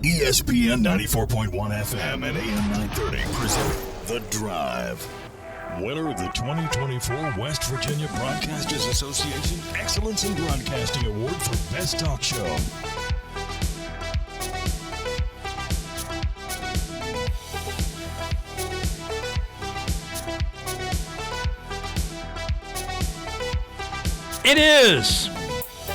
ESPN 94.1 FM and AM 930 present The Drive. Winner of the 2024 West Virginia Broadcasters Association Excellence in Broadcasting Award for Best Talk Show. It is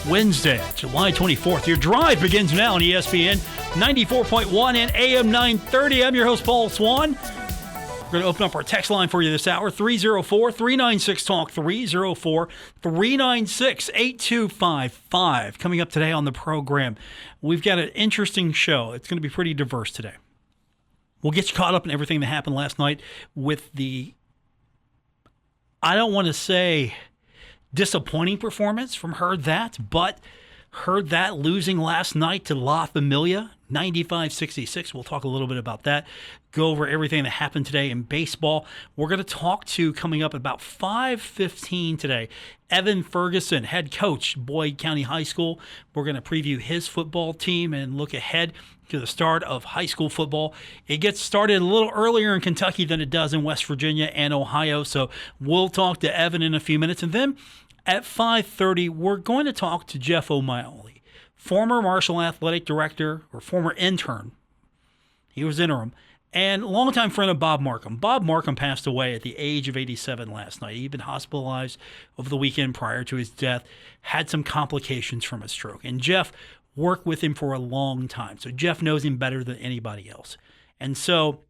Wednesday, July 24th. Your drive begins now on ESPN 94.1 and AM 930. I'm your host, Paul Swann. We're going to open up our text line for you this hour, 304-396-TALK, 304-396-8255. Coming up today on the program, we've got an interesting show. It's going to be pretty diverse today. We'll get you caught up in everything that happened last night with the, I don't want to say disappointing performance from Heard That, but Heard That losing last night to La Familia, 95-66. We'll talk a little bit about that, go over everything that happened today in baseball. We're going to talk to, coming up at about 5:15 today, Evan Ferguson, head coach, Boyd County High School. We're going to preview his football team and look ahead to the start of high school football. It gets started a little earlier in Kentucky than it does in West Virginia and Ohio, so we'll talk to Evan in a few minutes. And then at 5:30, we're going to talk to Jeff O'Malley, former Marshall Athletic Director, or former intern. He was interim, and longtime friend of Bob Marcum. Bob Marcum passed away at the age of 87 last night. He'd been hospitalized over the weekend prior to his death, had some complications from a stroke. And Jeff worked with him for a long time, so Jeff knows him better than anybody else. And so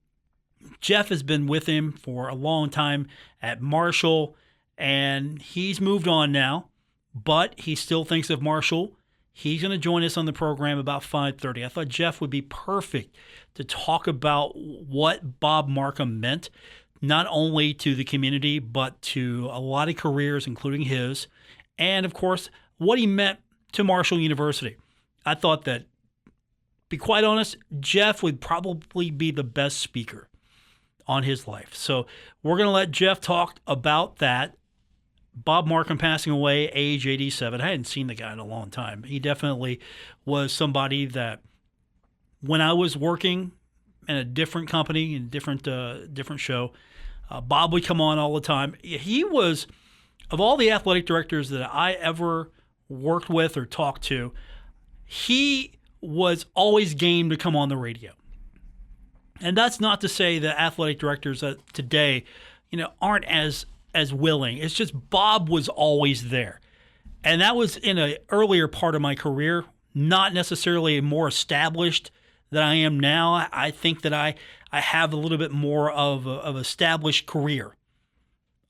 Jeff has been with him for a long time at Marshall, and he's moved on now, but he still thinks of Marshall. He's going to join us on the program about 5:30. I thought Jeff would be perfect to talk about what Bob Marcum meant, not only to the community, but to a lot of careers, including his, and, of course, what he meant to Marshall University. I thought that, to be quite honest, Jeff would probably be the best speaker on his life. So we're going to let Jeff talk about that. Bob Marcum passing away, age 87. I hadn't seen the guy in a long time. He definitely was somebody that, when I was working in a different company, in a different show, Bob would come on all the time. He was, of all the athletic directors that I ever worked with or talked to, he was always game to come on the radio. And that's not to say that athletic directors today, aren't as willing. It's just Bob was always there. And that was in an earlier part of my career, not necessarily more established than I am now. I think that I have a little bit more of an established career.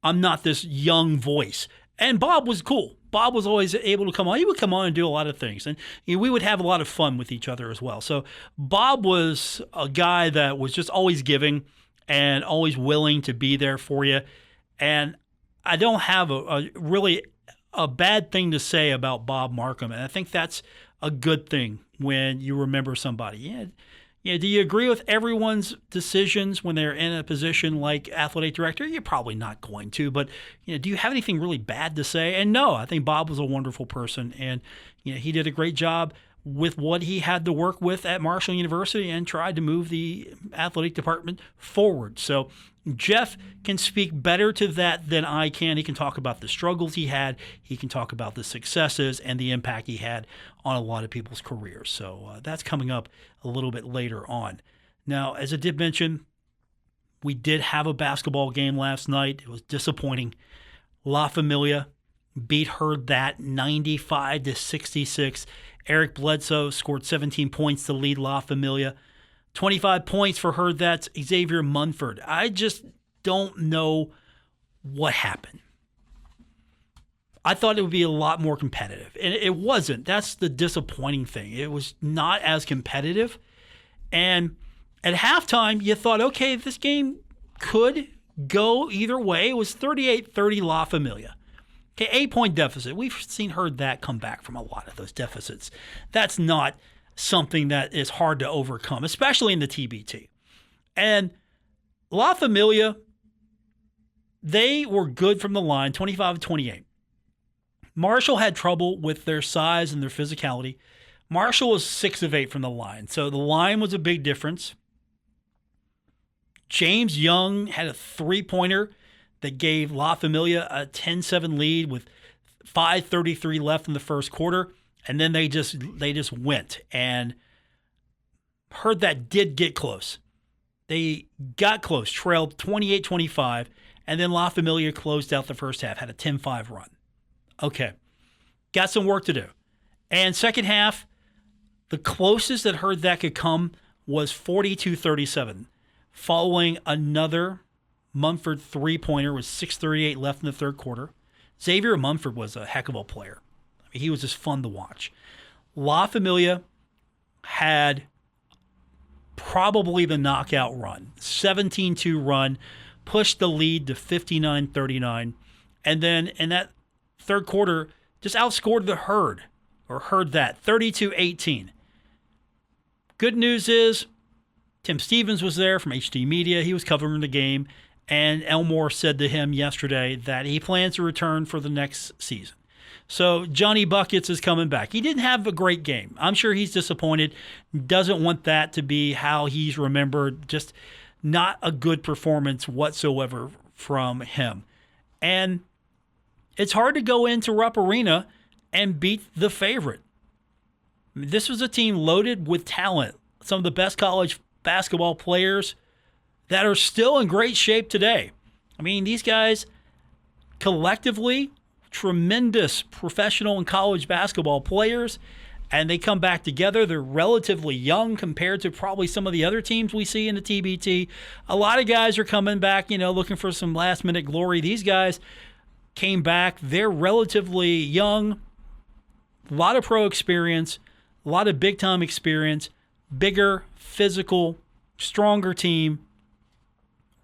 I'm not this young voice. And Bob was cool. Bob was always able to come on. He would come on and do a lot of things. And we would have a lot of fun with each other as well. So Bob was a guy that was just always giving and always willing to be there for you. And I don't have a really bad thing to say about Bob Marcum. And I think that's a good thing when you remember somebody. Yeah, do you agree with everyone's decisions when they're in a position like athletic director? You're probably not going to, but do you have anything really bad to say? And no, I think Bob was a wonderful person, and he did a great job with what he had to work with at Marshall University and tried to move the athletic department forward. So Jeff can speak better to that than I can. He can talk about the struggles he had. He can talk about the successes and the impact he had on a lot of people's careers. So that's coming up a little bit later on. Now, as I did mention, we did have a basketball game last night. It was disappointing. La Familia beat Heard That 95-66. Eric Bledsoe scored 17 points to lead La Familia. 25 points for Heard That's Xavier Munford. I just don't know what happened. I thought it would be a lot more competitive, and it wasn't. That's the disappointing thing. It was not as competitive, and at halftime, you thought, okay, this game could go either way. It was 38-30 La Familia. Okay, 8-point deficit. We've seen Heard That come back from a lot of those deficits. That's not something that is hard to overcome, especially in the TBT. And La Familia, they were good from the line, 25-28. Marshall had trouble with their size and their physicality. Marshall was 6 of 8 from the line, so the line was a big difference. James Young had a three-pointer that gave La Familia a 10-7 lead with 5:33 left in the first quarter, and then they just went. And Heard that did get close. They got close, trailed 28-25, and then La Familia closed out the first half, had a 10-5 run. Okay, got some work to do. And second half, the closest that Heard that could come was 42-37, following another Mumford three-pointer with 6:38 left in the third quarter. Xavier Mumford was a heck of a player. I mean, he was just fun to watch. La Familia had probably the knockout run, 17-2 run, pushed the lead to 59-39, and then in that third quarter just outscored the Heard that, 32-18. Good news is Tim Stevens was there from HD Media. He was covering the game, and Elmore said to him yesterday that he plans to return for the next season. So Johnny Buckets is coming back. He didn't have a great game. I'm sure he's disappointed. Doesn't want that to be how he's remembered. Just not a good performance whatsoever from him. And it's hard to go into Rupp Arena and beat the favorite. I mean, this was a team loaded with talent. Some of the best college basketball players that are still in great shape today. I mean, these guys collectively, tremendous professional and college basketball players, and they come back together. They're relatively young compared to probably some of the other teams we see in the TBT. A lot of guys are coming back, looking for some last-minute glory. These guys came back. They're relatively young, a lot of pro experience, a lot of big-time experience, bigger, physical, stronger team.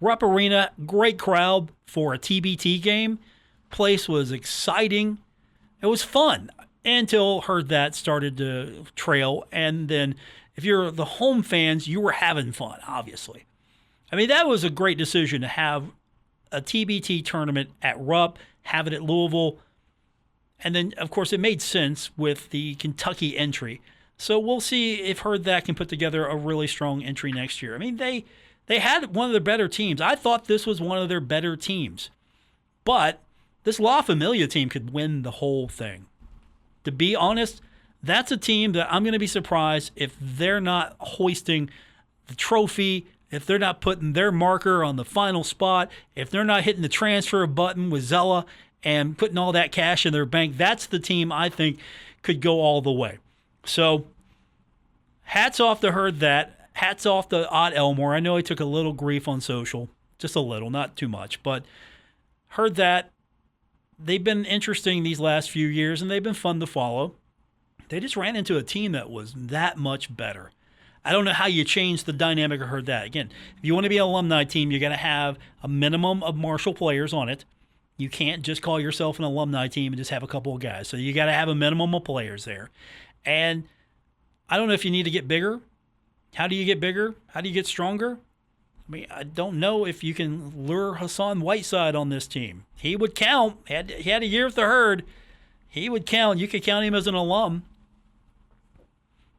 Rupp Arena, great crowd for a TBT game. Place was exciting. It was fun until Heard that started to trail. And then if you're the home fans, you were having fun, obviously. I mean, that was a great decision to have a TBT tournament at Rupp, have it at Louisville. And then, of course, it made sense with the Kentucky entry. So we'll see if Heard that can put together a really strong entry next year. I mean, they had one of their better teams. I thought this was one of their better teams. But this La Familia team could win the whole thing. To be honest, that's a team that I'm going to be surprised if they're not hoisting the trophy, if they're not putting their marker on the final spot, if they're not hitting the transfer button with Zella and putting all that cash in their bank. That's the team I think could go all the way. So hats off to Heard that. Hats off to Odd Elmore. I know he took a little grief on social, just a little, not too much, but Heard that. They've been interesting these last few years, and they've been fun to follow. They just ran into a team that was that much better. I don't know how you change the dynamic of Heard that. Again, if you want to be an alumni team, you're going to have a minimum of Marshall players on it. You can't just call yourself an alumni team and just have a couple of guys. So you got to have a minimum of players there. And I don't know if you need to get bigger. How do you get bigger? How do you get stronger? I mean, I don't know if you can lure Hassan Whiteside on this team. He would count. He had a year with the Heard. He would count. You could count him as an alum.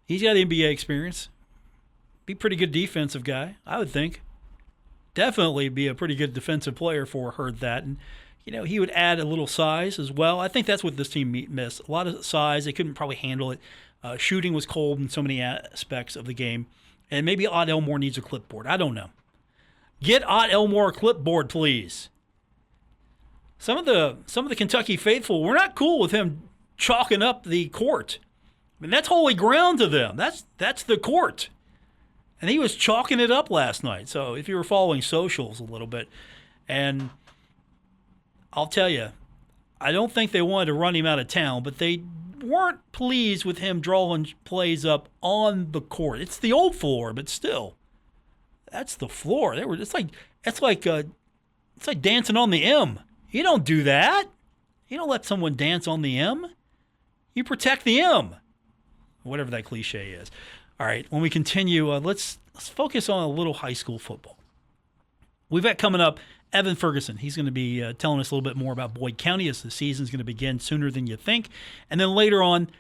He's got NBA experience. Be a pretty good defensive guy, I would think. Definitely be a pretty good defensive player for Heard that. And, he would add a little size as well. I think that's what this team missed. A lot of size. They couldn't probably handle it. Shooting was cold in so many aspects of the game. And maybe Odd Elmore needs a clipboard. I don't know. Get Odd Elmore a clipboard, please. Some of the Kentucky faithful were not cool with him chalking up the court. I mean, that's holy ground to them. That's the court. And he was chalking it up last night. So if you were following socials a little bit, and I'll tell you, I don't think they wanted to run him out of town, but they weren't pleased with him drawing plays up on the court. It's the old floor, but still. That's the floor. It's like dancing on the M. You don't do that. You don't let someone dance on the M. You protect the M. Whatever that cliche is. All right, when we continue, let's focus on a little high school football. We've got coming up Evan Ferguson. He's going to be telling us a little bit more about Boyd County as the season's going to begin sooner than you think. And then later on,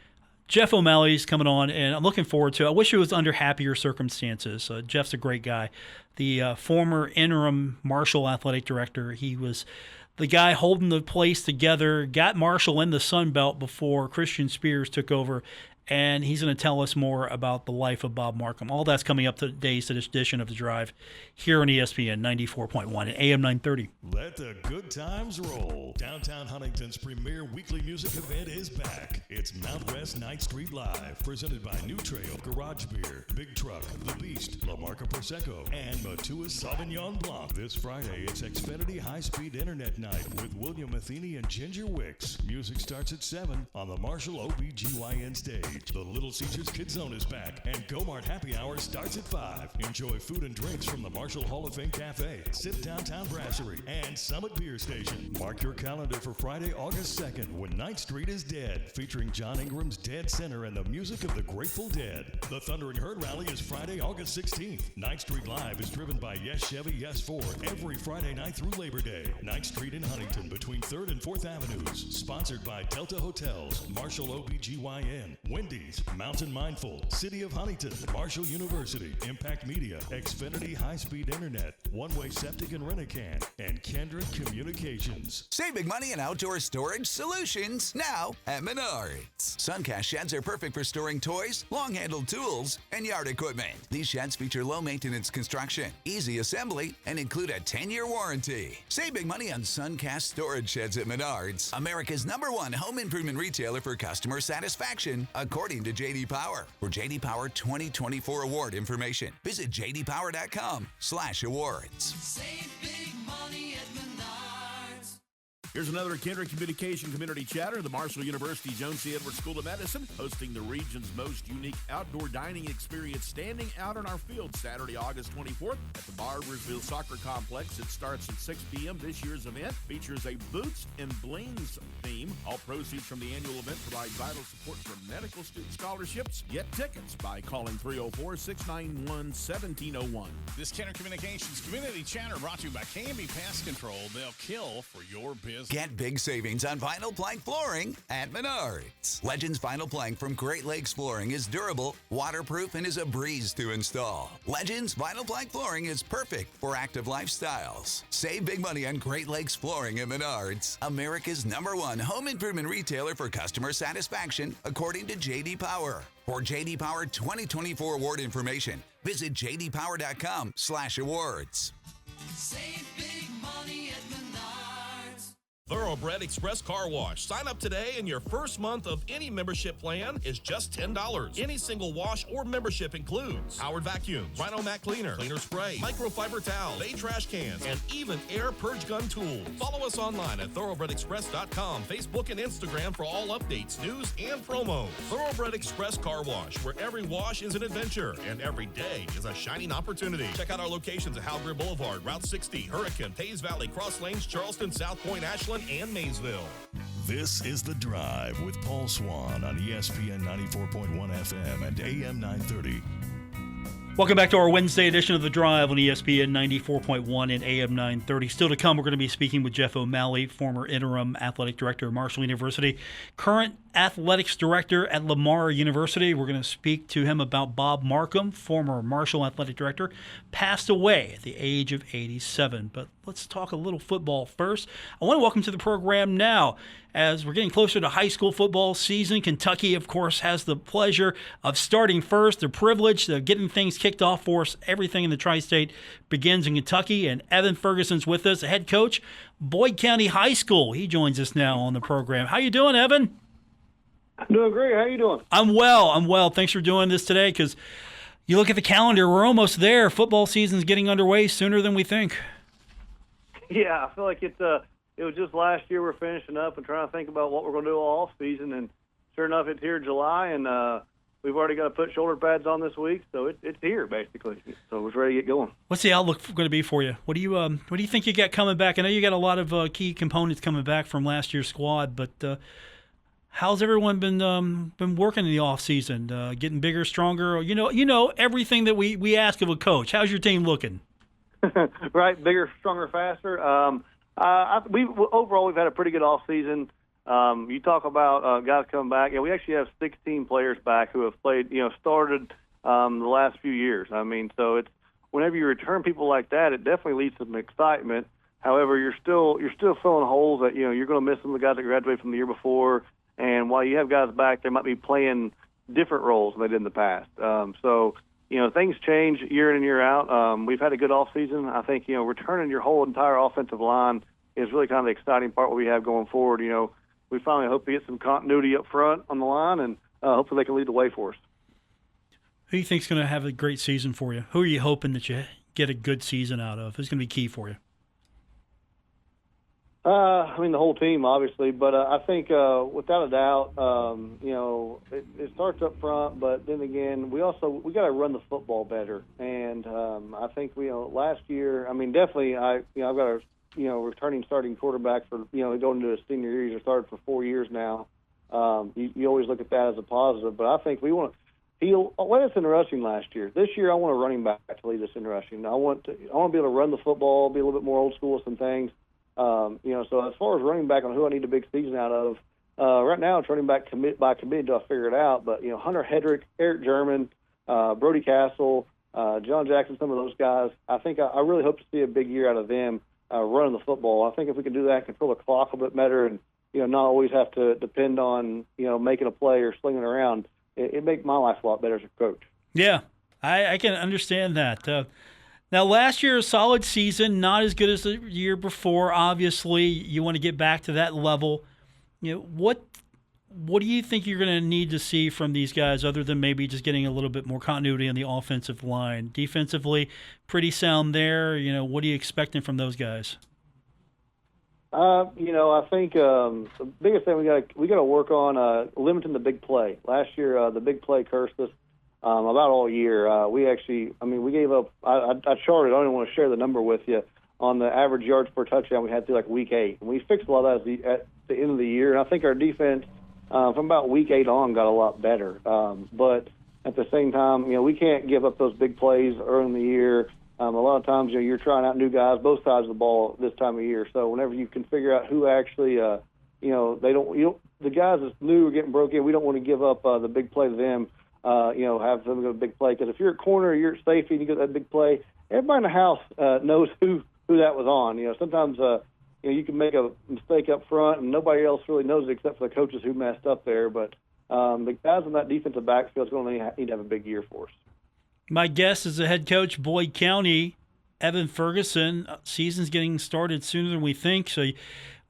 Jeff O'Malley's coming on, and I'm looking forward to it. I wish it was under happier circumstances. Jeff's a great guy. The former interim Marshall athletic director. He was the guy holding the place together, got Marshall in the Sun Belt before Christian Spears took over, and he's going to tell us more about the life of Bob Marcum. All that's coming up today's edition of The Drive here on ESPN 94.1 and AM 930. Let the good times roll. Downtown Huntington's premier weekly music event is back. It's Mount West Ninth Street Live, presented by New Trail, Garage Beer, Big Truck, The Beast, La Marca Prosecco, and Matua's Sauvignon Blanc. This Friday, it's Xfinity High-Speed Internet Night with William Matheny and Ginger Wicks. Music starts at 7 on the Marshall OBGYN stage. The Little Caesars Kids Zone is back, and Go-Mart Happy Hour starts at 5. Enjoy food and drinks from the Marshall Hall of Fame Cafe, Sip Downtown Brasserie, and Summit Beer Station. Mark your calendar for Friday, August 2nd, when 9th Street is Dead, featuring John Ingram's Dead Center and the music of the Grateful Dead. The Thundering Herd Rally is Friday, August 16th. 9th Street Live is driven by Yes Chevy, Yes Ford, every Friday night through Labor Day. 9th Street in Huntington, between 3rd and 4th Avenues. Sponsored by Delta Hotels, Marshall OBGYN, Wendy's, Mountain Mindful, City of Huntington, Marshall University, Impact Media, Xfinity High-Speed Internet, One Way Septic and Rent-A-Can, and Kendrick Communications. Save big money in outdoor storage solutions now at Menards. Suncast sheds are perfect for storing toys, long-handled tools, and yard equipment. These sheds feature low-maintenance construction, easy assembly, and include a 10-year warranty. Save big money on Suncast storage sheds at Menards, America's #1 home improvement retailer for customer satisfaction, according to J.D. Power. For J.D. Power 2024 award information, visit jdpower.com/awards. Save big money at Menards. Here's another Kendrick Communication Community Chatter. The Marshall University Jones C. Edwards School of Medicine hosting the region's most unique outdoor dining experience, Standing Out on Our Field, Saturday, August 24th at the Barbersville Soccer Complex. It starts at 6 p.m. This year's event features a Boots and Blings theme. All proceeds from the annual event provide vital support for medical student scholarships. Get tickets by calling 304-691-1701. This Kendrick Communications Community Chatter brought to you by K&B Pest Control. They'll kill for your business. Get big savings on vinyl plank flooring at Menards. Legends Vinyl Plank from Great Lakes Flooring is durable, waterproof, and is a breeze to install. Legends Vinyl Plank Flooring is perfect for active lifestyles. Save big money on Great Lakes Flooring at Menards, America's #1 home improvement retailer for customer satisfaction, according to J.D. Power. For J.D. Power 2024 award information, visit jdpower.com/awards. Save big money at Menards. Thoroughbred Express Car Wash. Sign up today and your first month of any membership plan is just $10. Any single wash or membership includes Howard Vacuums, Rhino Mac Cleaner, Cleaner Spray, Microfiber Towels, Bay Trash Cans, and even Air Purge Gun Tools. Follow us online at thoroughbredexpress.com, Facebook, and Instagram for all updates, news, and promos. Thoroughbred Express Car Wash, where every wash is an adventure and every day is a shining opportunity. Check out our locations at Halgrim Boulevard, Route 60, Hurricane, Hayes Valley, Cross Lanes, Charleston, South Point, Ashland, and Maysville. This is The Drive with Paul Swann on ESPN 94.1 FM and AM 930. Welcome back to our Wednesday edition of The Drive on ESPN 94.1 and AM 930. Still to come, we're going to be speaking with Jeff O'Malley, former interim athletic director of Marshall University, current athletics director at Lamar University. We're going to speak to him about Bob Marcum, former Marshall athletic director, passed away at the age of 87. But let's talk a little football first. I want to welcome to the program now, as we're getting closer to high school football season. Kentucky, of course, has the pleasure of starting first, the privilege of getting things kicked off for us. Everything in the Tri-State begins in Kentucky, and Evan Ferguson's with us, the head coach, Boyd County High School. He joins us now on the program. How you doing, Evan? Doing great. How you doing? I'm well. Thanks for doing this today, because you look at the calendar, we're almost there. Football season's getting underway sooner than we think. Yeah, I feel like it was just last year we're finishing up and trying to think about what we're going to do all off season, and sure enough, it's here in July, and we've already got to put shoulder pads on this week, so it's here basically. So we're ready to get going. What's the outlook going to be for you? What do you think you got coming back? I know you got a lot of key components coming back from last year's squad, but how's everyone been working in the off season? Getting bigger, stronger? You know everything that we ask of a coach. How's your team looking? Right, bigger, stronger, faster. Overall, we've had a pretty good off season. You talk about guys coming back. We actually have 16 players back who have played, started the last few years. I mean, so it's whenever you return people like that, it definitely leads to some excitement. However, you're still filling holes that you're going to miss some of the guys that graduated from the year before. And while you have guys back, they might be playing different roles than they did in the past. So things change year in and year out. We've had a good off season. I think returning your whole entire offensive line is really kind of the exciting part what we have going forward. We finally hope to get some continuity up front on the line, and hopefully they can lead the way for us. Who do you think is going to have a great season for you? Who are you hoping that you get a good season out of? Who's going to be key for you? The whole team, obviously, but I think without a doubt, it starts up front. But then again, we got to run the football better. And I think last year, definitely, I've got a returning starting quarterback for going into his senior year. He's started for 4 years now. You always look at that as a positive, but I think we want to. He led us in rushing last year. This year, I want a running back to lead us in rushing. I want to be able to run the football, be a little bit more old school with some things. So as far as running back on who I need a big season out of, right now it's running back by committee until I figure it out. But Hunter Hedrick, Eric German, Brody Castle, John Jackson, some of those guys. I think I really hope to see a big year out of them running the football. I think if we can do that, control the clock a bit better, and not always have to depend on making a play or slinging around. It makes my life a lot better as a coach. Yeah, I can understand that. Now, last year, a solid season, not as good as the year before. Obviously, you want to get back to that level. What do you think you're going to need to see from these guys other than maybe just getting a little bit more continuity on the offensive line? Defensively, pretty sound there. What are you expecting from those guys? I think the biggest thing we got to work on limiting the big play. Last year, the big play cursed us about all year. We gave up. I charted. I don't even want to share the number with you on the average yards per touchdown we had through week 8, and we fixed a lot of that at the end of the year. And I think our defense from about week 8 on got a lot better. But at the same time, we can't give up those big plays early in the year. A lot of times, you're trying out new guys, both sides of the ball this time of year. So whenever you can figure out who actually, the guys that's new are getting broke in, we don't want to give up the big play to them. Have them go big play, because if you're at corner, you're at safety, and you get that big play, everybody in the house knows who that was on. Sometimes you can make a mistake up front, and nobody else really knows it except for the coaches who messed up there. But the guys in that defensive backfield is going to need to have a big year for us. My guest is the head coach, Boyd County, Evan Ferguson. Season's getting started sooner than we think, so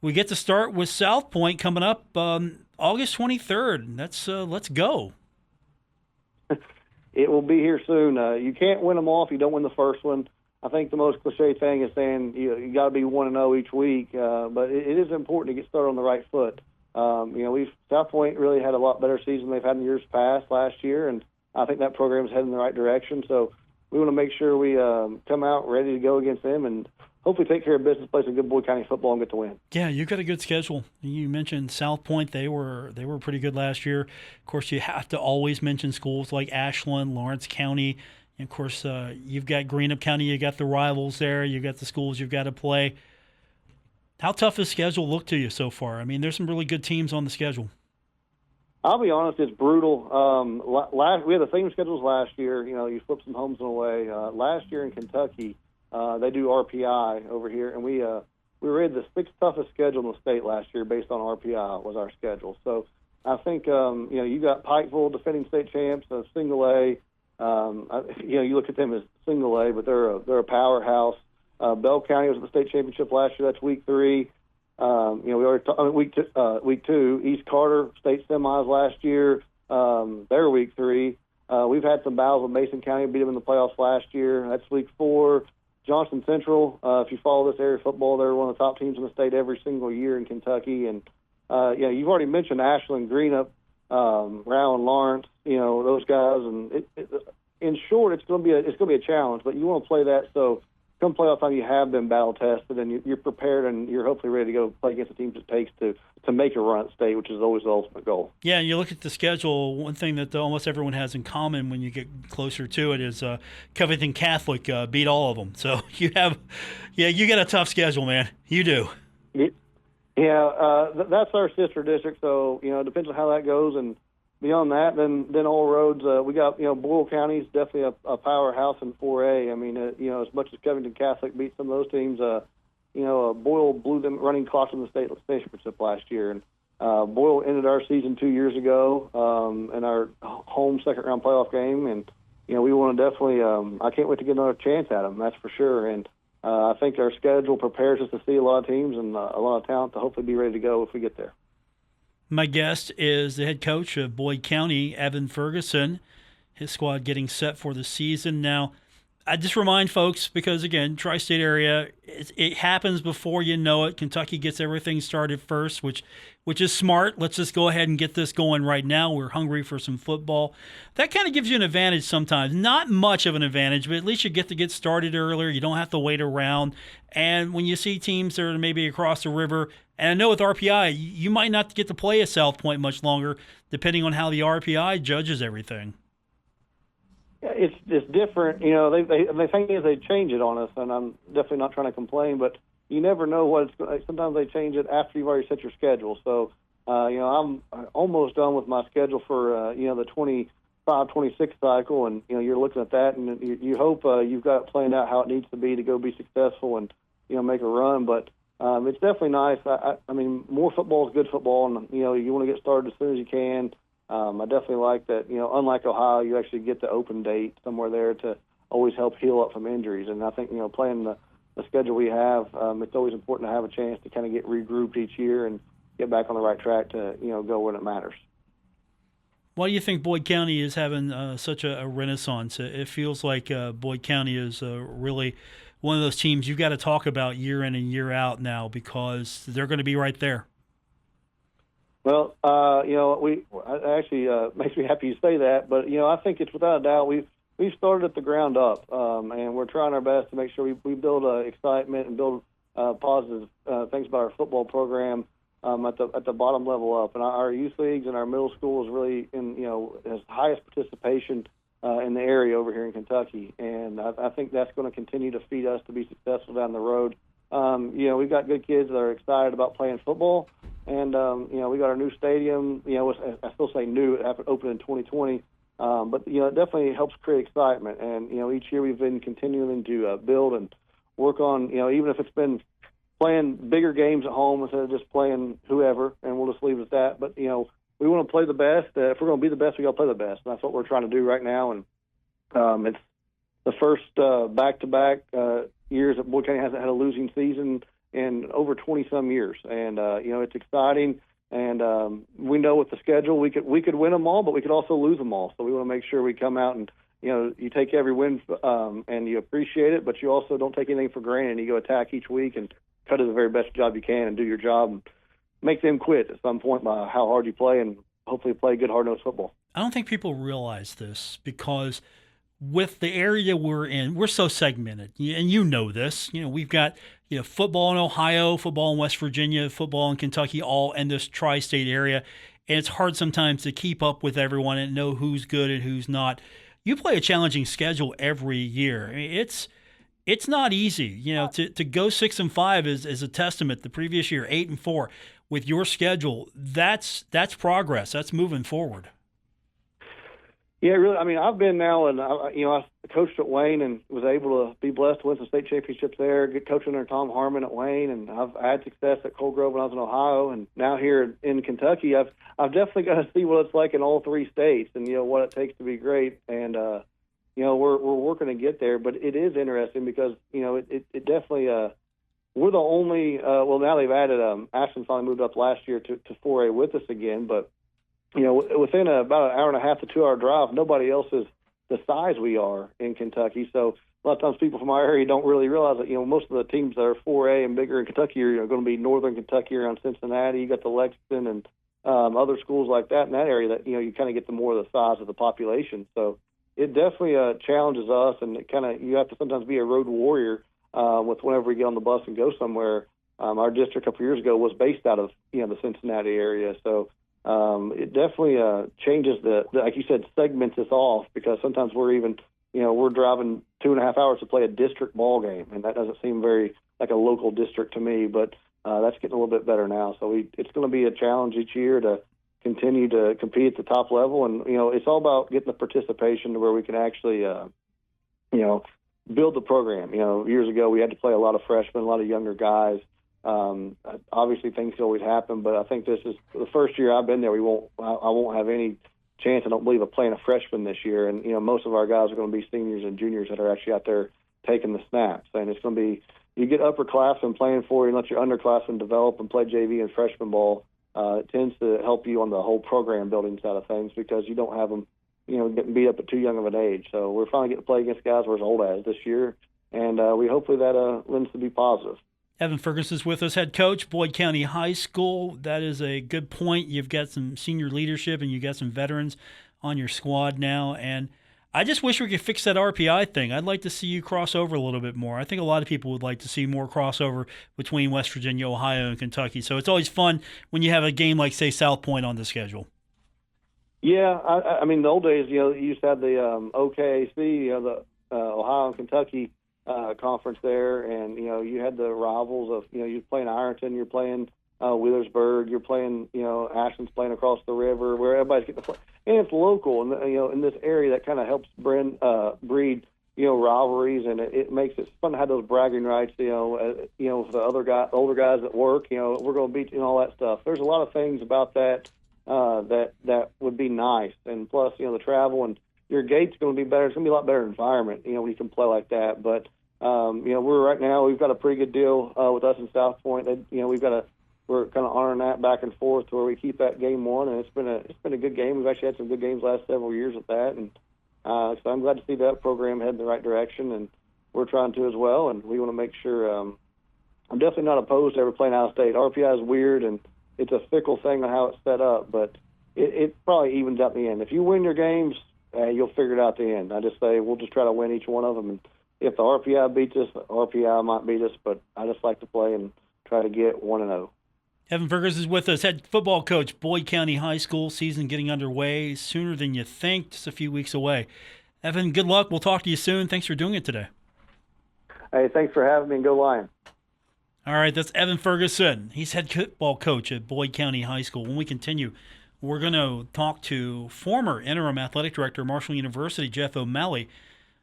we get to start with South Point coming up August 23rd. Let's go. It will be here soon. You can't win them all if you don't win the first one. I think the most cliche thing is saying you got to be 1-0 each week, but it is important to get started on the right foot. South Point really had a lot better season they've had in years past last year, and I think that program is heading in the right direction. So we want to make sure we come out ready to go against them and hopefully take care of business, play some good Boyd County football, and get to win. Yeah, you've got a good schedule. You mentioned South Point; they were pretty good last year. Of course, you have to always mention schools like Ashland, Lawrence County, and of course, you've got Greenup County. You got the rivals there. You got the schools you've got to play. How tough does schedule look to you so far? There's some really good teams on the schedule. I'll be honest, it's brutal. We had the same schedules last year. You flip some homes away. Last year in Kentucky, they do RPI over here, and we rated the 6th toughest schedule in the state last year based on RPI was our schedule. So I think you got Pikeville, defending state champs, single A. You look at them as single A, but they're a powerhouse. Bell County was at the state championship last year. That's week 3. We already week 2. East Carter state semis last year. They're week 3. We've had some battles with Mason County, beat them in the playoffs last year. That's week 4. Johnston Central, if you follow this area football, they're one of the top teams in the state every single year in Kentucky. And you've already mentioned Ashland, Greenup, Rowan, Lawrence. Those guys. And in short, it's going to be a challenge. But you want to play that so come playoff time, you have been battle tested, and you're prepared, and you're hopefully ready to go play against the teams it takes to make a run at state, which is always the ultimate goal. Yeah, and you look at the schedule. One thing that almost everyone has in common when you get closer to it is Covington Catholic beat all of them. So you got a tough schedule, man. You do. Yeah, that's our sister district. So it depends on how that goes, and beyond that, then all roads. We got Boyle County is definitely a powerhouse in 4A. I mean, as much as Covington Catholic beat some of those teams, Boyle blew them running clocks in the state championship last year, and Boyle ended our season 2 years ago in our home second round playoff game, and we want to definitely. I can't wait to get another chance at them. That's for sure, and. I think our schedule prepares us to see a lot of teams and a lot of talent to hopefully be ready to go if we get there. My guest is the head coach of Boyd County, Evan Ferguson. His squad getting set for the season. Now, I just remind folks, because, again, tri-state area, it happens before you know it. Kentucky gets everything started first, which is smart. Let's just go ahead and get this going right now. We're hungry for some football. That kind of gives you an advantage sometimes. Not much of an advantage, but at least you get to get started earlier. You don't have to wait around. And when you see teams that are maybe across the river, and I know with RPI, you might not get to play at South Point much longer, depending on how the RPI judges everything. It's different, the thing is they change it on us, and I'm definitely not trying to complain, but you never know what it's. Sometimes they change it after you've already set your schedule. So, I'm almost done with my schedule for the 25-26 cycle, and you're looking at that, and you hope you've got it planned out how it needs to be go be successful and make a run. But it's definitely nice. I mean, more football is good football, and you want to get started as soon as you can. I definitely like that, unlike Ohio, you actually get the open date somewhere there to always help heal up from injuries. And I think, playing the schedule we have, it's always important to have a chance to kind of get regrouped each year and get back on the right track to, go when it matters. Why do you think Boyd County is having such a renaissance? It feels like Boyd County is really one of those teams you've got to talk about year in and year out now, because they're going to be right there. Well, it makes me happy you say that, but I think it's without a doubt we've started at the ground up, and we're trying our best to make sure we build excitement and build positive things about our football program at the bottom level up, and our youth leagues and our middle school is really has highest participation in the area over here in Kentucky, and I think that's going to continue to feed us to be successful down the road. We've got good kids that are excited about playing football. And, we got our new stadium, I still say new, it happened open in 2020, but, it definitely helps create excitement. And, each year we've been continuing to build and work on, even if it's been playing bigger games at home instead of just playing whoever, and we'll just leave it at that. But, we want to play the best. If we're going to be the best, we got to play the best. And that's what we're trying to do right now. And it's the first back-to-back years that Boyd County hasn't had a losing season in over 20-some years, and it's exciting. And we know with the schedule we could win them all, but we could also lose them all. So we want to make sure we come out and you take every win and you appreciate it, but you also don't take anything for granted. And you go attack each week and try to do the very best job you can and do your job and make them quit at some point by how hard you play and hopefully play good hard-nosed football. I don't think people realize this, because with the area we're in, we're so segmented, and this. We've got football in Ohio, football in West Virginia, football in Kentucky, all in this tri-state area, and it's hard sometimes to keep up with everyone and know who's good and who's not. You play a challenging schedule every year. I mean, it's not easy. To go 6-5 is a testament. The previous year 8-4 with your schedule. That's progress. That's moving forward. Yeah, really. I mean, I've been now, and I coached at Wayne and was able to be blessed to win some state championships there. Get coaching under Tom Harmon at Wayne, and I've had success at Cold Grove when I was in Ohio, and now here in Kentucky, I've definitely got to see what it's like in all three states, and what it takes to be great. And we're working to get there, but it is interesting because it definitely we're the only. Well, now they've added Ashton finally moved up last year to 4A with us again, but. Within about an hour and a half to 2 hour drive, nobody else is the size we are in Kentucky. So a lot of times people from our area don't really realize that, most of the teams that are 4A and bigger in Kentucky are going to be northern Kentucky around Cincinnati. You got the Lexington and other schools like that in that area that, you kind of get the more of the size of the population. So it definitely challenges us, and it you have to sometimes be a road warrior with whenever we get on the bus and go somewhere. Our district a couple years ago was based out of, the Cincinnati area. So it definitely changes the, like you said, segments us off, because sometimes we're even, we're driving 2.5 hours to play a district ball game, and that doesn't seem very like a local district to me. But that's getting a little bit better now. So it's going to be a challenge each year to continue to compete at the top level. And, it's all about getting the participation to where we can actually, build the program. Years ago we had to play a lot of freshmen, a lot of younger guys. Obviously things always happen, but I think this is the first year I've been there. I won't have any chance, I don't believe, of playing a freshman this year. And, most of our guys are going to be seniors and juniors that are actually out there taking the snaps. And it's going to be, you get upperclassmen playing for you and let your underclassmen develop and play JV and freshman ball. It tends to help you on the whole program building side of things because you don't have them, getting beat up at too young of an age. So we're finally getting to play against guys we're as old as this year. And we hopefully that lends to be positive. Evan Ferguson is with us, head coach, Boyd County High School. That is a good point. You've got some senior leadership and you've got some veterans on your squad now. And I just wish we could fix that RPI thing. I'd like to see you cross over a little bit more. I think a lot of people would like to see more crossover between West Virginia, Ohio, and Kentucky. So it's always fun when you have a game like, say, South Point on the schedule. Yeah, I mean, the old days, you used to have the OKAC, the Ohio and Kentucky conference there, and you had the rivals of you're playing Ironton, you're playing Wheelersburg, you're playing Ashland's playing across the river, where everybody's getting to play, and it's local, and in this area that kind of helps breed rivalries, and it makes it fun to have those bragging rights. For the older guys at work, we're going to beat you and all that stuff. There's a lot of things about that that would be nice, and plus the travel and your gate's going to be better. It's going to be a lot better environment, when you can play like that. But we've got a pretty good deal with us in South Point. We're kind of honoring that back and forth to where we keep that game one, and it's been a good game. We've actually had some good games last several years with that, and so I'm glad to see that program head in the right direction, and we're trying to as well. And we want to make sure. I'm definitely not opposed to ever playing out of state. RPI is weird, and it's a fickle thing on how it's set up, but it probably evens out in the end. If you win your games, you'll figure it out at the end. I just say we'll just try to win each one of them, and if the RPI beats us, the RPI might beat us, but I just like to play and try to get 1-0. Evan Ferguson is with us, head football coach, Boyd County High School. Season getting underway sooner than you think, just a few weeks away. Evan, good luck. We'll talk to you soon. Thanks for doing it today. Hey, thanks for having me, and go Lions. All right, that's Evan Ferguson. He's head football coach at Boyd County High School. When we continue, we're going to talk to former interim athletic director, Marshall University, Jeff O'Malley.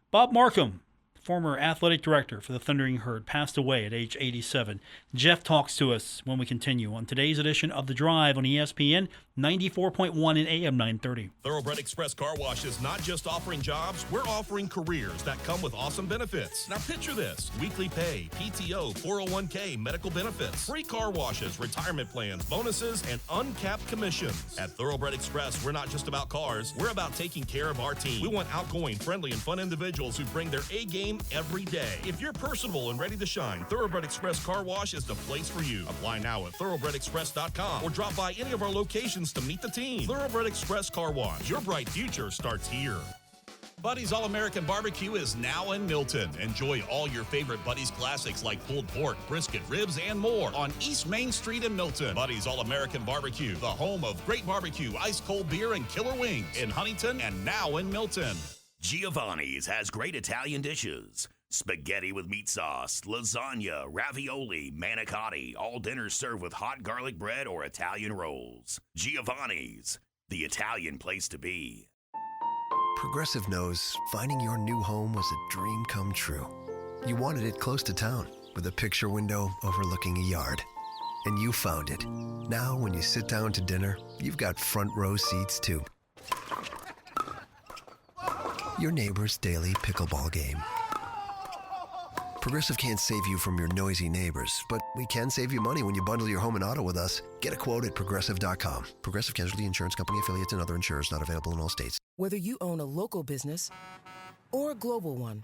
Bob Marcum, former athletic director for the Thundering Herd, passed away at age 87. Jeff talks to us when we continue on today's edition of The Drive on ESPN 94.1 and AM 930. Thoroughbred Express Car Wash is not just offering jobs, we're offering careers that come with awesome benefits. Now picture this: weekly pay, PTO, 401k, medical benefits, free car washes, retirement plans, bonuses, and uncapped commissions. At Thoroughbred Express, we're not just about cars, we're about taking care of our team. We want outgoing, friendly, and fun individuals who bring their A game every day. If you're personable and ready to shine, Thoroughbred Express Car Wash is the place for you. Apply now at thoroughbredexpress.com or drop by any of our locations to meet the team. Thoroughbred Express Car Wash. Your bright future starts here. Buddy's All-American Barbecue is now in Milton. Enjoy all your favorite Buddy's classics like pulled pork, brisket, ribs, and more on East Main Street in Milton. Buddy's All-American Barbecue, the home of great barbecue, ice-cold beer, and killer wings in Huntington and now in Milton. Giovanni's has great Italian dishes. Spaghetti with meat sauce, lasagna, ravioli, manicotti, all dinners served with hot garlic bread or Italian rolls. Giovanni's, the Italian place to be. Progressive knows finding your new home was a dream come true. You wanted it close to town with a picture window overlooking a yard. And you found it. Now when you sit down to dinner, you've got front row seats too. Your neighbor's daily pickleball game. Progressive can't save you from your noisy neighbors, but we can save you money when you bundle your home and auto with us. Get a quote at Progressive.com. Progressive Casualty Insurance Company, affiliates, and other insurers not available in all states. Whether you own a local business or a global one,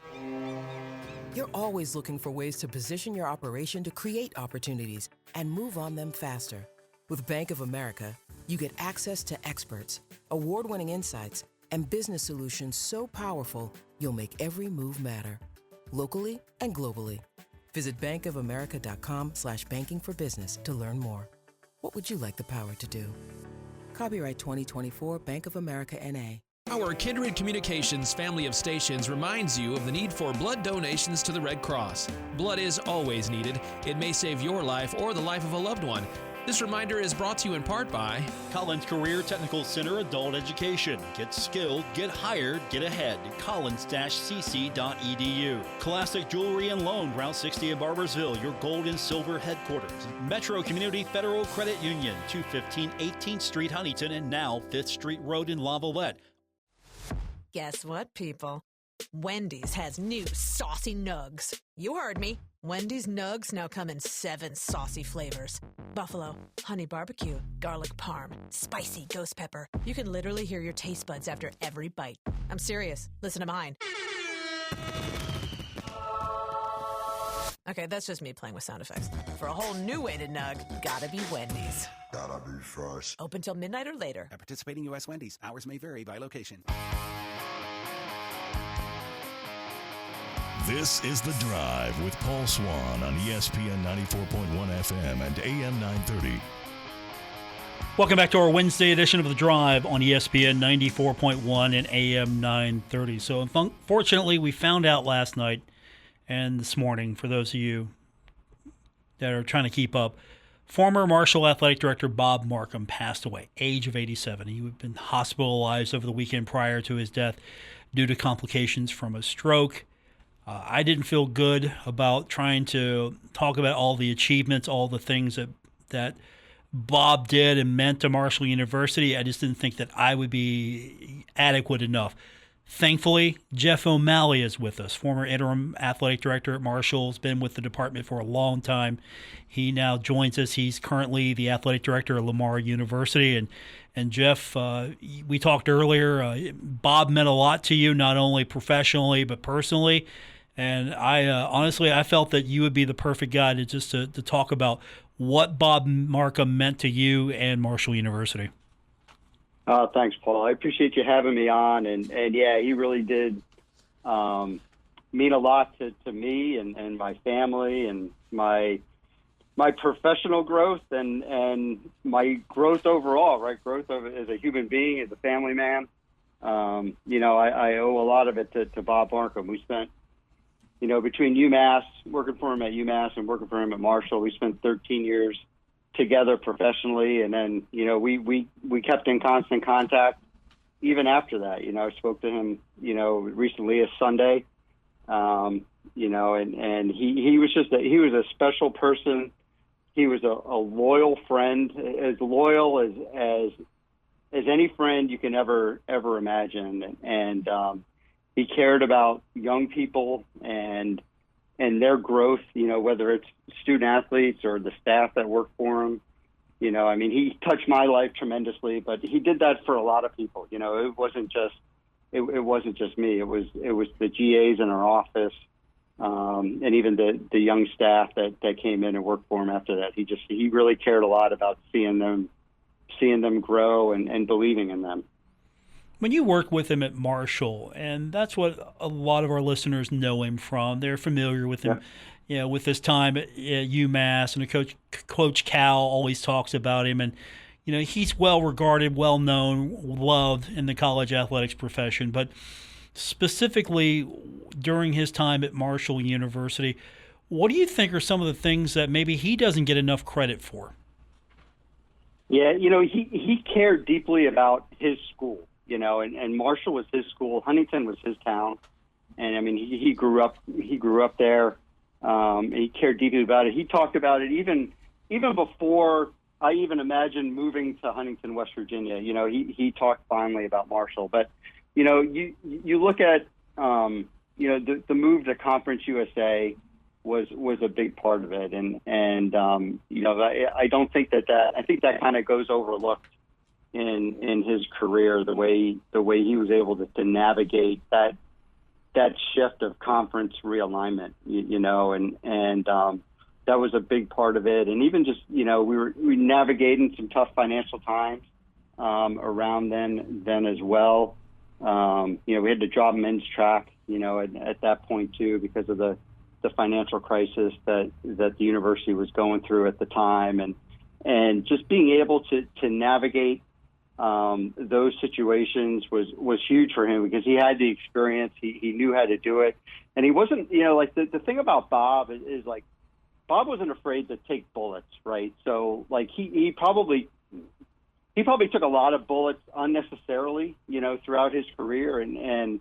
you're always looking for ways to position your operation to create opportunities and move on them faster. With Bank of America, you get access to experts, award-winning insights, and business solutions so powerful, you'll make every move matter. Locally and globally. Visit bankofamerica.com/banking for business to learn more. What would you like the power to do? Copyright 2024 Bank of America N.A. Our Kindred Communications family of stations reminds you of the need for blood donations to the Red Cross. Blood is always needed. It may save your life or the life of a loved one. This reminder is brought to you in part by Collins Career Technical Center Adult Education. Get skilled, get hired, get ahead. collins-cc.edu. Classic Jewelry and Loan, Route 60 in Barbersville, your gold and silver headquarters. Metro Community Federal Credit Union, 215 18th Street, Huntington, and now 5th Street Road in Lavallette. Guess what, people? Wendy's has new saucy nugs. You heard me. Wendy's nugs now come in 7 saucy flavors. Buffalo, honey barbecue, garlic parm, spicy ghost pepper. You can literally hear your taste buds after every bite. I'm serious. Listen to mine. Okay, that's just me playing with sound effects. For a whole new way to nug, gotta be Wendy's. Gotta be fresh. Open till midnight or later. At participating U.S. Wendy's, hours may vary by location. This is The Drive with Paul Swann on ESPN 94.1 FM and AM 930. Welcome back to our Wednesday edition of The Drive on ESPN 94.1 and AM 930. So unfortunately, we found out last night and this morning, for those of you that are trying to keep up, former Marshall Athletic Director Bob Marcum passed away, age of 87. He had been hospitalized over the weekend prior to his death due to complications from a stroke. I didn't feel good about trying to talk about all the achievements, all the things that Bob did and meant to Marshall University. I just didn't think that I would be adequate enough. Thankfully, Jeff O'Malley is with us, former interim athletic director at Marshall, has been with the department for a long time. He now joins us. He's currently the athletic director at Lamar University. And Jeff, we talked earlier, Bob meant a lot to you, not only professionally but personally. And I honestly, I felt that you would be the perfect guy to talk about what Bob Marcum meant to you and Marshall University. Thanks, Paul. I appreciate you having me on. And yeah, he really did mean a lot to me and my family and my professional growth and my growth overall, right? Growth as a human being, as a family man. I owe a lot of it to Bob Marcum. We spent, between UMass, working for him at UMass and working for him at Marshall, we spent 13 years together professionally. And then, we kept in constant contact even after that. I spoke to him, recently, a Sunday, and he was he was a special person. He was a loyal friend, as loyal as any friend you can ever imagine. And he cared about young people and their growth, whether it's student athletes or the staff that work for him. He touched my life tremendously, but he did that for a lot of people. It wasn't just me. It was the GAs in our office, and even the young staff that came in and worked for him after that. He really cared a lot about seeing them grow and believing in them. When you work with him at Marshall, and that's what a lot of our listeners know him from, they're familiar with him, with his time at UMass, and Coach Cal always talks about him, and he's well regarded, well known, loved in the college athletics profession. But specifically during his time at Marshall University, what do you think are some of the things that maybe he doesn't get enough credit for? Yeah, he cared deeply about his school. And Marshall was his school. Huntington was his town. And he grew up there. He cared deeply about it. He talked about it even before I even imagined moving to Huntington, West Virginia. He talked fondly about Marshall. But, you look at, the move to Conference USA was a big part of it. And I don't think I think that kind of goes overlooked in his career, the way he was able to navigate that shift of conference realignment, and that was a big part of it. And even just, we were navigating some tough financial times around then as well. We had to drop men's track, at that point too, because of the financial crisis that the university was going through at the time, and just being able to navigate those situations was huge for him because he had the experience. He knew how to do it. And he wasn't, like the thing about Bob is like, Bob wasn't afraid to take bullets, right? So like he probably took a lot of bullets unnecessarily, throughout his career. And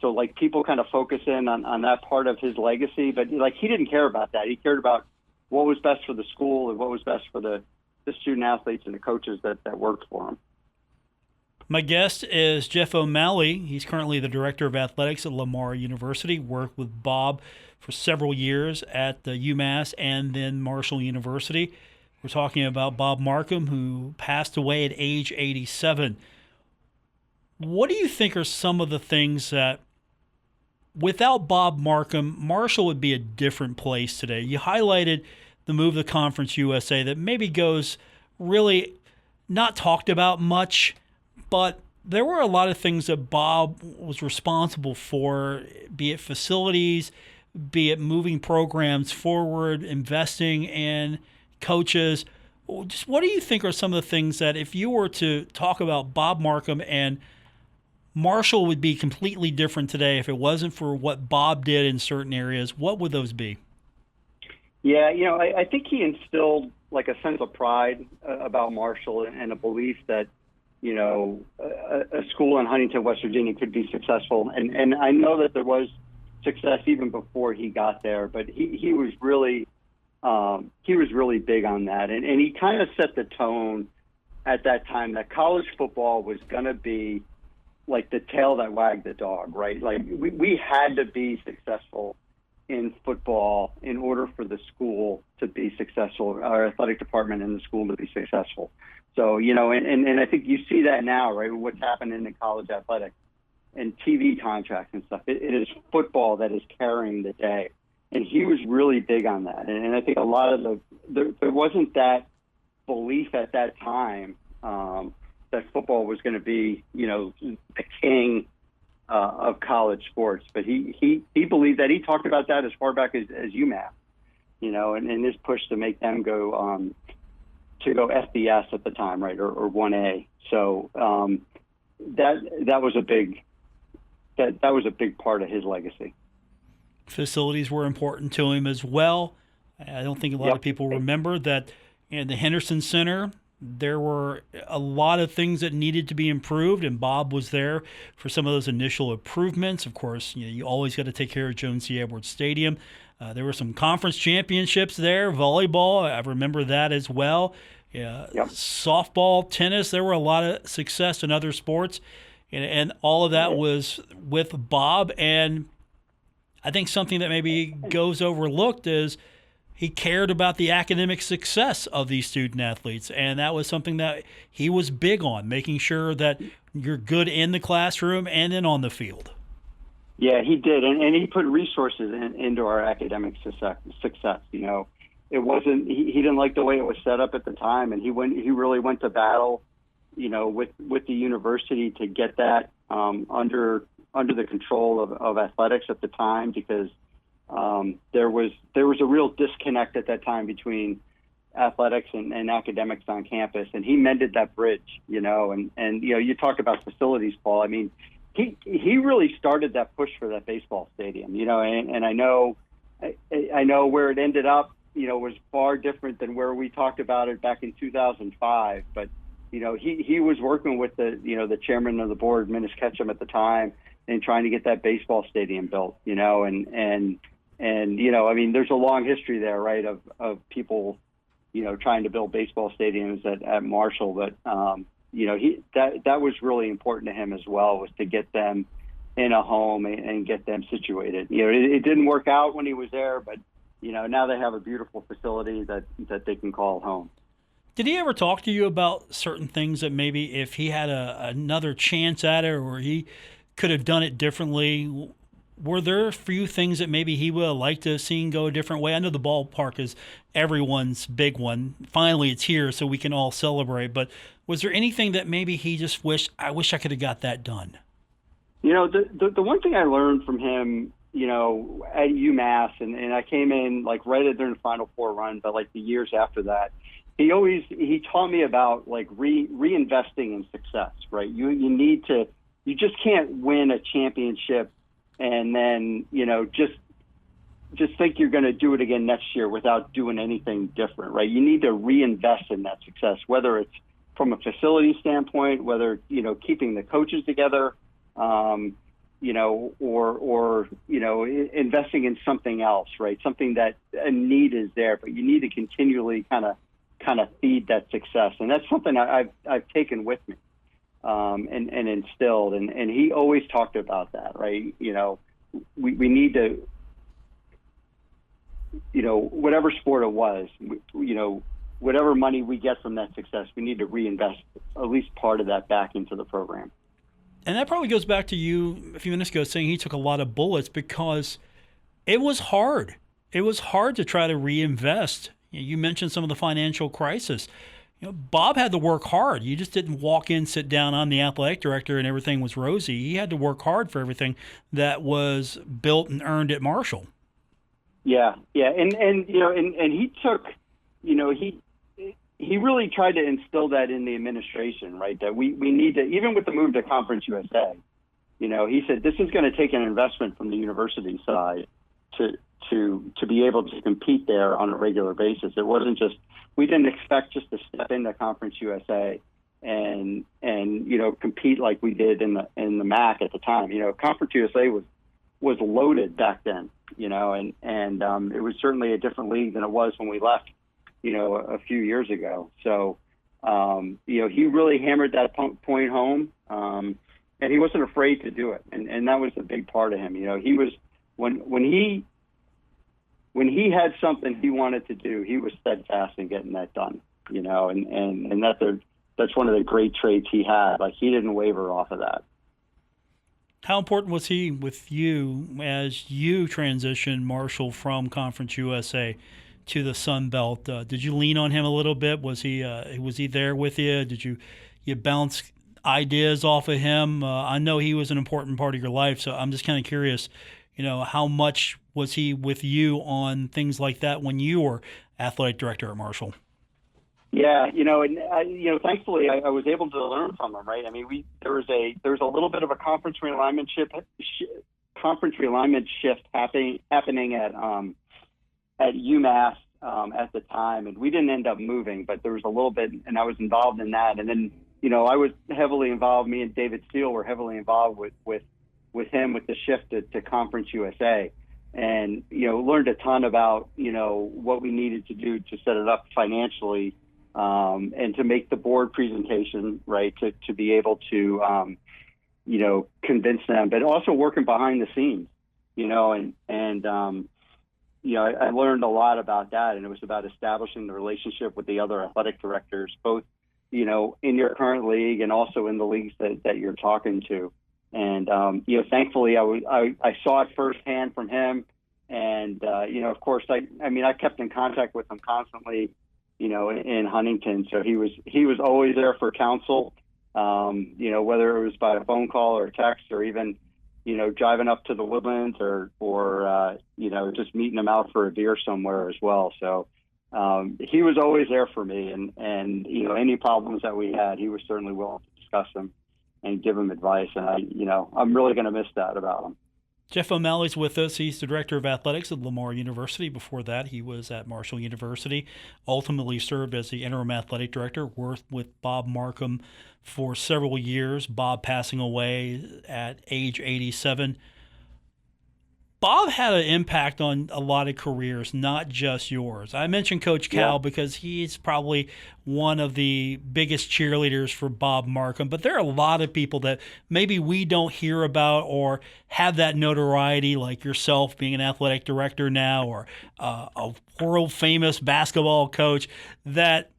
so like people kind of focus in on that part of his legacy, but like he didn't care about that. He cared about what was best for the school and what was best for the student athletes and the coaches that worked for him. My guest is Jeff O'Malley. He's currently the director of athletics at Lamar University. Worked with Bob for several years at UMass and then Marshall University. We're talking about Bob Marcum, who passed away at age 87. What do you think are some of the things that, without Bob Marcum, Marshall would be a different place today? You highlighted the move to Conference USA that maybe goes really not talked about much, but there were a lot of things that Bob was responsible for, be it facilities, be it moving programs forward, investing in coaches. Just what do you think are some of the things that if you were to talk about Bob Marcum and Marshall would be completely different today if it wasn't for what Bob did in certain areas, what would those be? Yeah, I think he instilled like a sense of pride about Marshall and a belief that, a school in Huntington, West Virginia could be successful. And I know that there was success even before he got there, but he was really big on that. And he kind of set the tone at that time that college football was going to be like the tail that wagged the dog, right? Like we had to be successful in football in order for the school to be successful, our athletic department and the school to be successful. So, and I think you see that now, right? What's happening in college athletics and TV contracts and stuff. It is football that is carrying the day. And he was really big on that. And I think a lot of there wasn't that belief at that time that football was going to be, the king of college sports. But he believed that. He talked about that as far back as UMass, and his push to make them go FBS at the time, right, or 1A. So that was a big part of his legacy. Facilities were important to him as well. I don't think a lot of people remember that in the Henderson Center, there were a lot of things that needed to be improved, and Bob was there for some of those initial improvements. Of course, you always got to take care of Jones C. Edwards Stadium. There were some conference championships there, volleyball, I remember that as well. Softball, tennis, there were a lot of success in other sports, and all of that was with Bob. And I think something that maybe goes overlooked is he cared about the academic success of these student athletes, and that was something that he was big on, making sure that you're good in the classroom and then on the field. Yeah, he did, and he put resources into our academic success. It wasn't he didn't like the way it was set up at the time, and he really went to battle, with the university to get that under the control of athletics at the time, because there was a real disconnect at that time between athletics and academics on campus, and he mended that bridge, and you talk about facilities, Paul. I mean, he really started that push for that baseball stadium, and I know where it ended up, was far different than where we talked about it back in 2005, but he was working with the chairman of the board, Minnis Ketchum, at the time, and trying to get that baseball stadium built, and I mean, there's a long history there, right, of people, trying to build baseball stadiums at Marshall, but that was really important to him as well, was to get them in a home and get them situated. It didn't work out when he was there, but now they have a beautiful facility that they can call home. Did he ever talk to you about certain things that maybe if he had another chance at it, or he could have done it differently? Were there a few things that maybe he would have liked to have seen go a different way? I know the ballpark is everyone's big one. Finally, it's here, so we can all celebrate. But was there anything that maybe he just I wish I could have got that done? The one thing I learned from him, at UMass, and I came in like right during the Final Four run, but like the years after that, he taught me about like reinvesting in success, right? You just can't win a championship and then, just think you're going to do it again next year without doing anything different, right? You need to reinvest in that success, whether it's from a facility standpoint, whether, keeping the coaches together, or investing in something else, right? Something that a need is there, but you need to continually kind of feed that success. And that's something I've taken with me, and instilled. And he always talked about that, right? We need to, whatever sport it was, whatever money we get from that success, we need to reinvest at least part of that back into the program. And that probably goes back to you a few minutes ago saying he took a lot of bullets because it was hard. It was hard to try to reinvest. You mentioned some of the financial crisis. Bob had to work hard. You just didn't walk in, sit down, I'm the athletic director, and everything was rosy. He had to work hard for everything that was built and earned at Marshall. Yeah, and he took, he really tried to instill that in the administration, right? That we need to, even with the move to Conference USA, he said this is going to take an investment from the university side to be able to compete there on a regular basis. It wasn't just, we didn't expect just to step into Conference USA and compete like we did in the MAC at the time. Conference USA was loaded back then, and it was certainly a different league than it was when we left, a few years ago. So, he really hammered that point home, and he wasn't afraid to do it. And that was a big part of him. He was, when he had something he wanted to do, he was steadfast in getting that done, and that's one of the great traits he had. Like, he didn't waver off of that. How important was he with you as you transitioned Marshall from Conference USA to the Sun Belt? Did you lean on him a little bit? Was he there with you? Did you bounce ideas off of him? I know he was an important part of your life, so I'm just kind of curious, how much was he with you on things like that when you were athletic director at Marshall? Yeah, thankfully I was able to learn from him, right? I mean, there was a little bit of a conference realignment shift happening at UMass at the time, and we didn't end up moving, but there was a little bit, and I was involved in that. And then, I was heavily involved. Me and David Steele were heavily involved with him with the shift to Conference USA, and learned a ton about what we needed to do to set it up financially. And to make the board presentation, right, to be able to, convince them, but also working behind the scenes, I learned a lot about that, and it was about establishing the relationship with the other athletic directors, both, in your current league and also in the leagues that you're talking to. And, thankfully I saw it firsthand from him. And, of course, I kept in contact with him constantly, in Huntington. So he was always there for counsel, whether it was by a phone call or text or even, driving up to the Woodlands or just meeting him out for a beer somewhere as well. So he was always there for me. And any problems that we had, he was certainly willing to discuss them and give them advice. And I'm really going to miss that about him. Jeff O'Malley's with us. He's the director of athletics at Lamar University. Before that, he was at Marshall University, ultimately served as the interim athletic director, worked with Bob Marcum for several years, Bob passing away at age 87. Bob had an impact on a lot of careers, not just yours. I mentioned Coach Cal because he's probably one of the biggest cheerleaders for Bob Marcum, but there are a lot of people that maybe we don't hear about or have that notoriety, like yourself being an athletic director now or a world-famous basketball coach, that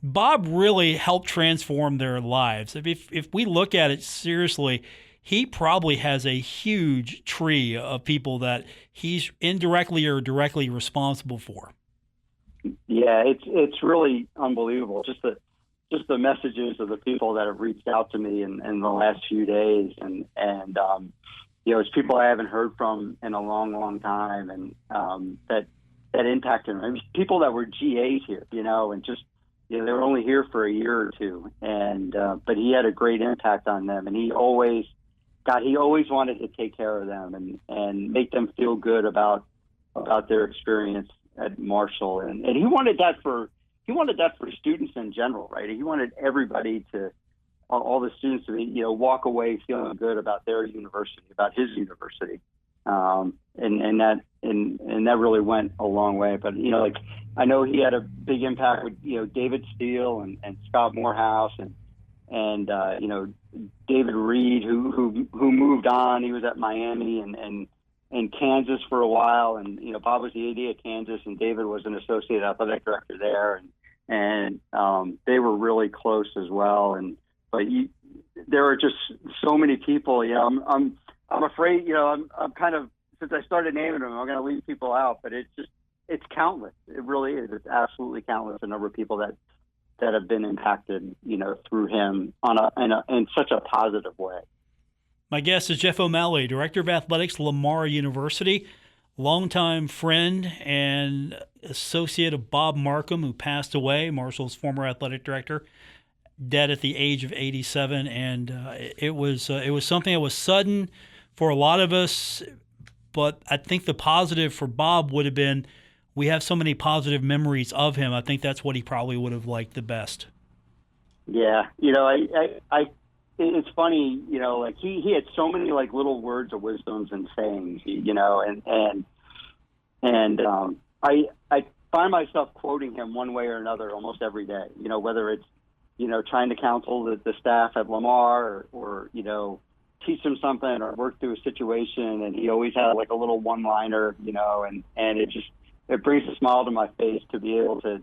Bob really helped transform their lives. If we look at it seriously, he probably has a huge tree of people that he's indirectly or directly responsible for. Yeah, it's really unbelievable. Just the messages of the people that have reached out to me in the last few days, and it's people I haven't heard from in a long time, and that impacted me. I mean, people that were GAs here, and just they were only here for a year or two, and but he had a great impact on them, and he always wanted to take care of them and make them feel good about their experience at Marshall, and he wanted that for students in general, right? He wanted everybody to, all the students to walk away feeling good about their university, about his university, and that really went a long way. But I know he had a big impact with David Steele and Scott Morehouse and David Reed, who moved on. He was at Miami and Kansas for a while, and Bob was the AD at Kansas, and David was an associate athletic director there, and they were really close as well. But there are just so many people. I'm afraid. I'm kind of, since I started naming them, I'm going to leave people out. But it's countless. It really is. It's absolutely countless. The number of people that have been impacted, through him in such a positive way. My guest is Jeff O'Malley, Director of Athletics, Lamar University, longtime friend and associate of Bob Marcum, who passed away, Marshall's former athletic director, dead at the age of 87. And it was something that was sudden for a lot of us, but I think the positive for Bob would have been we have so many positive memories of him. I think that's what he probably would have liked the best. Yeah, it's funny, he had so many little words of wisdoms and sayings, and I find myself quoting him one way or another almost every day, whether it's, trying to counsel the staff at Lamar or teach them something or work through a situation. And he always had a little one-liner, and it brings a smile to my face to be able to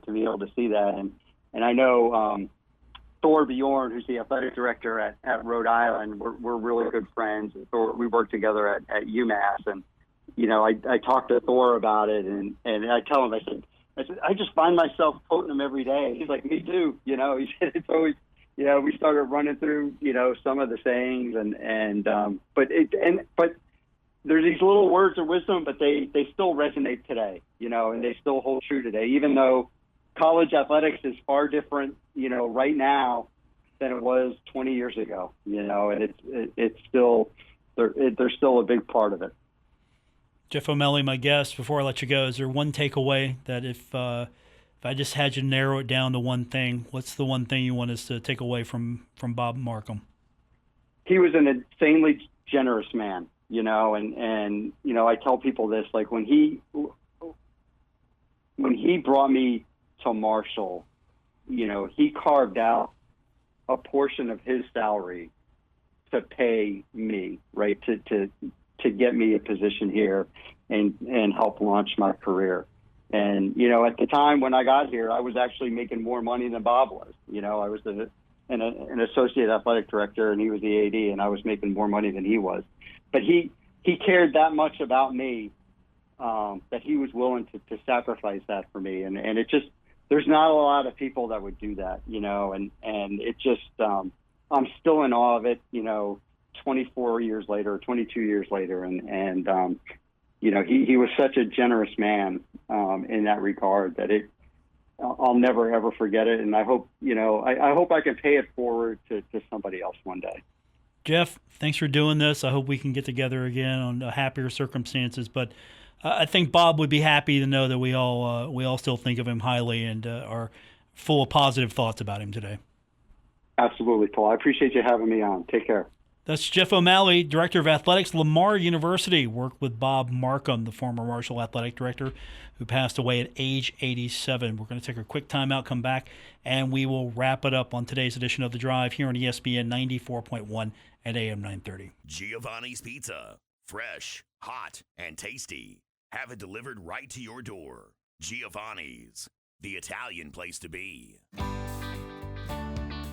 see that. And I know, Thor Bjorn, who's the athletic director at Rhode Island, we're really good friends. We work together at UMass, and I talked to Thor about it, and I tell him, I said I just find myself quoting him every day. He's like, me too. He said it's always, we started running through some of the sayings, but there's these little words of wisdom, but they still resonate today, and they still hold true today, even though college athletics is far different, right now than it was 20 years ago, and it's still, they're still a big part of it. Jeff O'Malley, my guest. Before I let you go, is there one takeaway that if I just had you narrow it down to one thing, what's the one thing you want us to take away from Bob Marcum? He was an insanely generous man, and I tell people this, when he brought me to Marshall, he carved out a portion of his salary to pay me, right, to get me a position here and help launch my career. And, at the time when I got here, I was actually making more money than Bob was. I was an associate athletic director, and he was the AD, and I was making more money than he was. But he cared that much about me that he was willing to sacrifice that for me. And it just, there's not a lot of people that would do that, and it just, I'm still in awe of it, 24 years later, 22 years later. And he was such a generous man in that regard that I'll never, ever forget it. And I hope, I hope I can pay it forward to somebody else one day. Jeff, thanks for doing this. I hope we can get together again on happier circumstances, but I think Bob would be happy to know that we all still think of him highly and are full of positive thoughts about him today. Absolutely, Paul. I appreciate you having me on. Take care. That's Jeff O'Malley, Director of Athletics, Lamar University. Worked with Bob Marcum, the former Marshall Athletic Director, who passed away at age 87. We're going to take a quick timeout, come back, and we will wrap it up on today's edition of The Drive here on ESPN 94.1 at AM 930. Giovanni's Pizza. Fresh, hot, and tasty. Have it delivered right to your door. Giovanni's, the Italian place to be.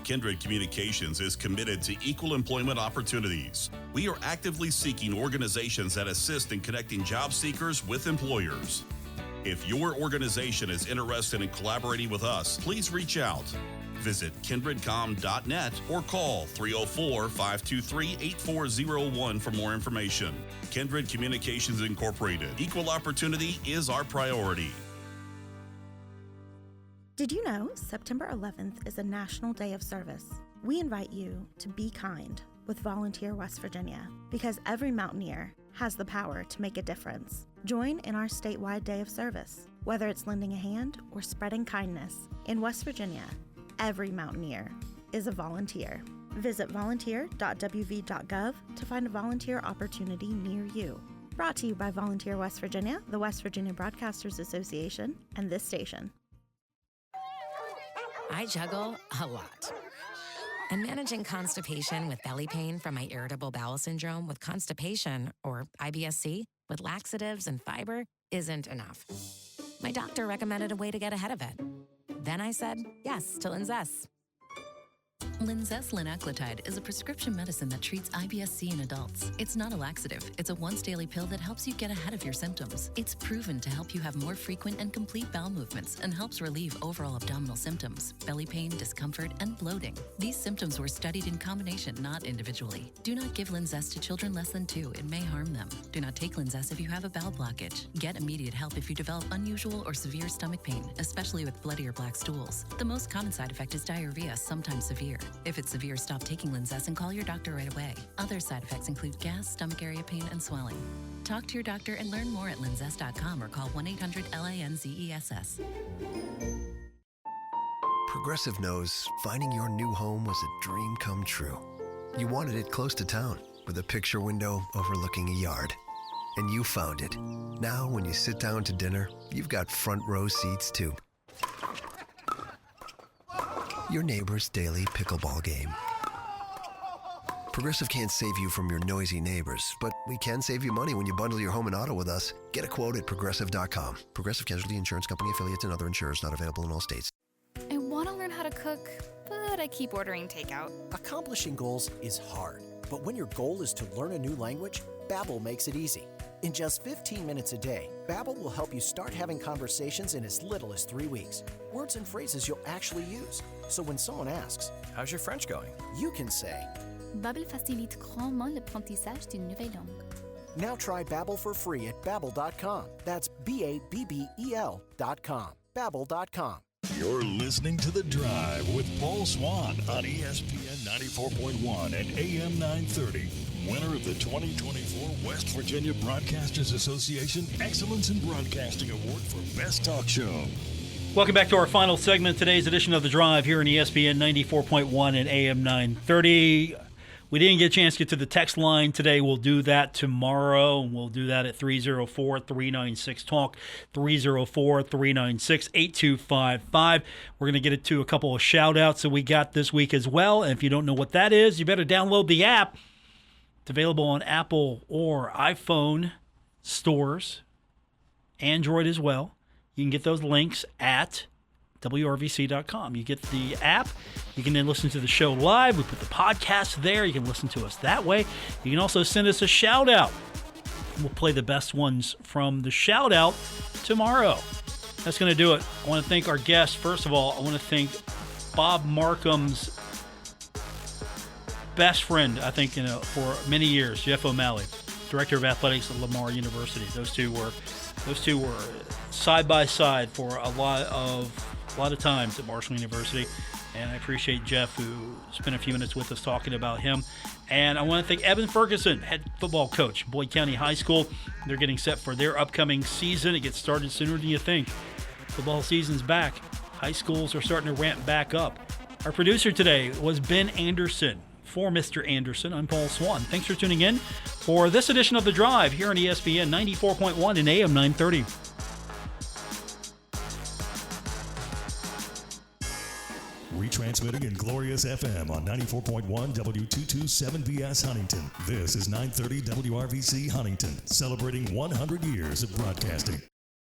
Kindred Communications is committed to equal employment opportunities. We are actively seeking organizations that assist in connecting job seekers with employers. If your organization is interested in collaborating with us, please reach out. Visit kindredcom.net or call 304-523-8401 for more information. Kindred Communications Incorporated. Equal opportunity is our priority. Did you know September 11th is a National Day of Service? We invite you to be kind with Volunteer West Virginia, because every mountaineer has the power to make a difference. Join in our statewide Day of Service, whether it's lending a hand or spreading kindness. In West Virginia, every mountaineer is a volunteer. Visit volunteer.wv.gov to find a volunteer opportunity near you. Brought to you by Volunteer West Virginia, the West Virginia Broadcasters Association, and this station. I juggle a lot. And managing constipation with belly pain from my irritable bowel syndrome with constipation, or IBS-C, with laxatives and fiber isn't enough. My doctor recommended a way to get ahead of it. Then I said yes to Linzess. Linzess linaclotide is a prescription medicine that treats IBS-C in adults. It's not a laxative. It's a once-daily pill that helps you get ahead of your symptoms. It's proven to help you have more frequent and complete bowel movements and helps relieve overall abdominal symptoms, belly pain, discomfort, and bloating. These symptoms were studied in combination, not individually. Do not give Linzess to children less than 2. It may harm them. Do not take Linzess if you have a bowel blockage. Get immediate help if you develop unusual or severe stomach pain, especially with bloody or black stools. The most common side effect is diarrhea, sometimes severe. If it's severe, stop taking Linzess and call your doctor right away. Other side effects include gas, stomach area pain, and swelling. Talk to your doctor and learn more at linzess.com or call 1-800-LINZESS. Progressive knows finding your new home was a dream come true. You wanted it close to town with a picture window overlooking a yard. And you found it. Now, when you sit down to dinner, you've got front row seats too. Your neighbor's daily pickleball game. Progressive can't save you from your noisy neighbors, but we can save you money when you bundle your home and auto with us. Get a quote at Progressive.com. Progressive Casualty Insurance Company, affiliates, and other insurers not available in all states. I want to learn how to cook, but I keep ordering takeout. Accomplishing goals is hard, but when your goal is to learn a new language, Babbel makes it easy. In just 15 minutes a day, Babbel will help you start having conversations in as little as 3 weeks. Words and phrases you'll actually use. So when someone asks, "How's your French going?" you can say, Babbel facilite grandement l'apprentissage d'une nouvelle langue. Now try Babbel for free at Babbel.com. That's Babbel.com. Babbel.com. You're listening to The Drive with Paul Swann on ESPN 94.1 and AM 930. Winner of the 2024 West Virginia Broadcasters Association Excellence in Broadcasting Award for Best Talk Show. Welcome back to our final segment, today's edition of The Drive here on ESPN 94.1 and AM 930. We didn't get a chance to get to the text line today. We'll do that tomorrow. We'll do that at 304-396-TALK, 304-396-8255. We're going to get it to a couple of shout-outs that we got this week as well. And if you don't know what that is, you better download the app. It's available on Apple or iPhone stores, Android as well. You can get those links at WRVC.com. You get the app. You can then listen to the show live. We put the podcast there. You can listen to us that way. You can also send us a shout out. We'll play the best ones from the shout out tomorrow. That's going to do it. I want to thank our guests. First of all, I want to thank Bob Marcum's best friend, I think, for many years, Jeff O'Malley, Director of Athletics at Lamar University. Those two were side by side for a lot of times at Marshall University, and I appreciate Jeff, who spent a few minutes with us talking about him. And I want to thank Evan Ferguson, head football coach, Boyd County High School. They're getting set for their upcoming season. It gets started sooner than you think. Football season's back. High schools are starting to ramp back up. Our producer today was Ben Anderson. For Mr. Anderson, I'm Paul Swann. Thanks for tuning in for this edition of The Drive here on ESPN 94.1 and AM 930. Retransmitting in glorious FM on 94.1 W227BS Huntington. This is 930 WRVC Huntington, celebrating 100 years of broadcasting.